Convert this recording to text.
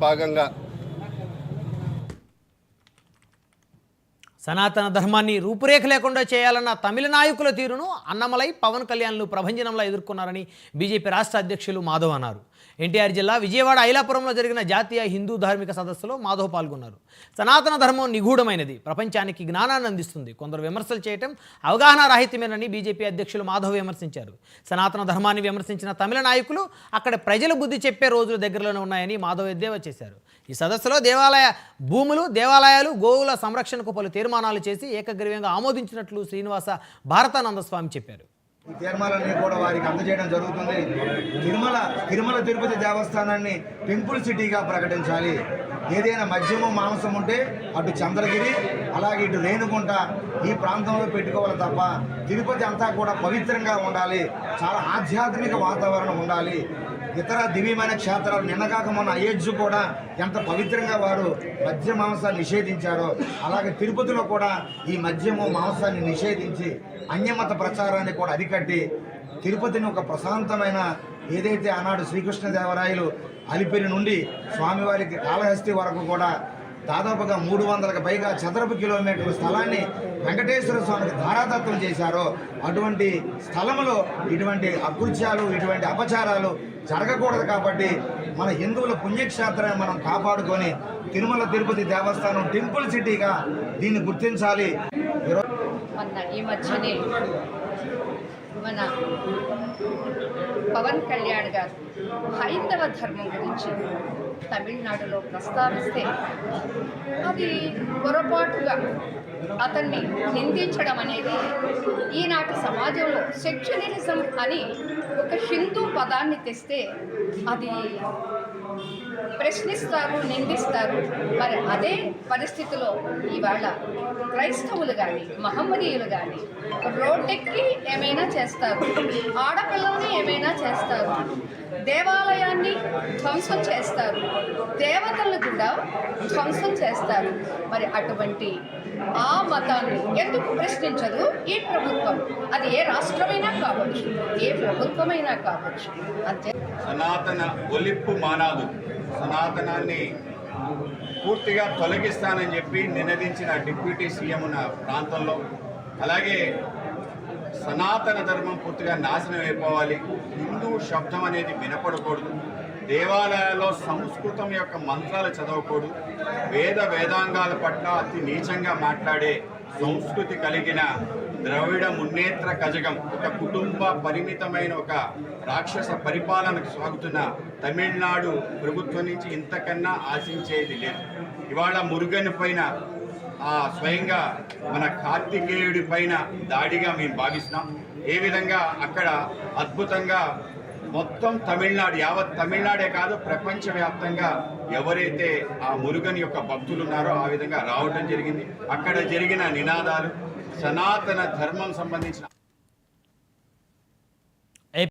భాగంగా సనాతన ధర్మాన్ని రూపురేఖ లేకుండా చేయాలన్న తమిళ నాయకుల తీరును అన్నమలై పవన్ కళ్యాణ్లు ప్రభంజనంలా ఎదుర్కొన్నారని బీజేపీ రాష్ట్ర అధ్యక్షులు మాధవ్ అన్నారు. ఎన్టీఆర్ జిల్లా విజయవాడ ఐలాపురంలో జరిగిన జాతీయ హిందూ ధార్మిక సదస్సులో మాధవ్ పాల్గొన్నారు. సనాతన ధర్మం నిగూఢమైనది, ప్రపంచానికి జ్ఞానాన్ని అందిస్తుంది. కొందరు విమర్శలు చేయటం అవగాహన రాహిత్యమేనని బీజేపీ అధ్యక్షులు మాధవ్ విమర్శించారు. సనాతన ధర్మాన్ని విమర్శించిన తమిళ నాయకులు అక్కడ ప్రజలు బుద్ధి చెప్పే రోజులు దగ్గరలోనే ఉన్నాయని మాధవ్ ఎద్దేవా చేశారు. ఈ సదస్సులో దేవాలయ భూములు, దేవాలయాలు, గోవుల సంరక్షణకు పలు తీర్మానాలు చేసి ఏకగ్రీవంగా ఆమోదించినట్లు శ్రీనివాస భారతానంద స్వామి చెప్పారు. ఈ తీర్మానాన్ని కూడా వారికి అందజేయడం జరుగుతుంది. తిరుమల తిరుపతి దేవస్థానాన్ని టెంపుల్ సిటీగా ప్రకటించాలి. ఏదైనా మద్యమం మాంసం ఉంటే అటు చంద్రగిరి అలాగే ఇటు రేణుగుంట ఈ ప్రాంతంలో పెట్టుకోవాలి తప్ప తిరుపతి అంతా కూడా పవిత్రంగా ఉండాలి. చాలా ఆధ్యాత్మిక వాతావరణం ఉండాలి. ఇతర దివ్యమైన క్షేత్రాలు నిన్నగాక మొన్న అయోధ్య కూడా ఎంత పవిత్రంగా వారు మద్య మాంసాన్ని నిషేధించారో అలాగే తిరుపతిలో కూడా ఈ మద్యము మాంసాన్ని నిషేధించి అన్యమత ప్రచారాన్ని కూడా అరికట్టి తిరుపతిని ఒక ప్రశాంతమైన ఏదైతే ఆనాడు శ్రీకృష్ణదేవరాయలు అలిపిరి నుండి స్వామివారికి కాళహస్తి వరకు కూడా దాదాపుగా 300కు పైగా చదరపు కిలోమీటర్ల స్థలాన్ని వెంకటేశ్వర స్వామికి ధారాదత్తం చేశారో అటువంటి స్థలంలో ఇటువంటి అకృత్యాలు, ఇటువంటి అపచారాలు జరగకూడదు. కాబట్టి మన హిందువుల పుణ్యక్షేత్రాన్ని మనం కాపాడుకొని తిరుమల తిరుపతి దేవస్థానం టెంపుల్ సిటీగా దీన్ని గుర్తించాలి. ఈ మధ్యనే మన పవన్ కళ్యాణ్ గారు హైందవ ధర్మం గురించి తమిళనాడులో ప్రస్తావిస్తే అది పొరపాటుగా అతన్ని నిందించడం అనేది ఈనాటి సమాజంలో సెక్యులరిజం అని ఒక హిందూ పదాన్ని తెస్తే అది ప్రశ్నిస్తారు, నిందిస్తారు. మరి అదే పరిస్థితిలో ఇవాళ క్రైస్తవులు కానీ మహమ్మదీయులు కానీ రోడ్డెక్కి ఏమైనా చేస్తారు, ఆడపిల్లల్ని ఏమైనా చేస్తారు, దేవాలయాన్ని ధ్వంసం చేస్తారు, దేవతలను కూడా ధ్వంసం చేస్తారు. మరి అటువంటి ఆ మతాన్ని ఎందుకు ప్రశ్నించదు ఈ ప్రభుత్వం? అది ఏ రాష్ట్రమైనా కావచ్చు, ఏ ప్రభుత్వమైనా కావచ్చు. అంతే. సనాతన ఒలిప్పు మానాదు, సనాతనాన్ని పూర్తిగా తొలగిస్తానని చెప్పి నినదించిన డిప్యూటీ సీఎం ఉన్న ప్రాంతంలో, అలాగే సనాతన ధర్మం పూర్తిగా నాశనం అయిపోవాలి, హిందూ శబ్దం అనేది వినపడకూడదు, దేవాలయాల్లో సంస్కృతం యొక్క మంత్రాలు చదవకూడదు, వేదాంగాల పట్ల అతి నీచంగా మాట్లాడే సంస్కృతి కలిగిన ద్రవిడ మున్నేత్ర కజగం, ఒక కుటుంబ పరిమితమైన ఒక రాక్షస పరిపాలనకు సాగుతున్న తమిళనాడు ప్రభుత్వం నుంచి ఇంతకన్నా ఆశించేది లేదు. ఇవాళ మురుగన్ పైన స్వయంగా మన కార్తికేయుడి పైన దాడిగా మేము భావిస్తున్నాం. ఏ విధంగా అక్కడ అద్భుతంగా మొత్తం తమిళనాడు, యావత్ తమిళనాడే కాదు ప్రపంచవ్యాప్తంగా ఎవరైతే ఆ మురుగన్ యొక్క భక్తులు ఉన్నారో ఆ విధంగా రావడం జరిగింది. అక్కడ జరిగిన నినాదాలు సనాతన ధర్మం సంబంధించిన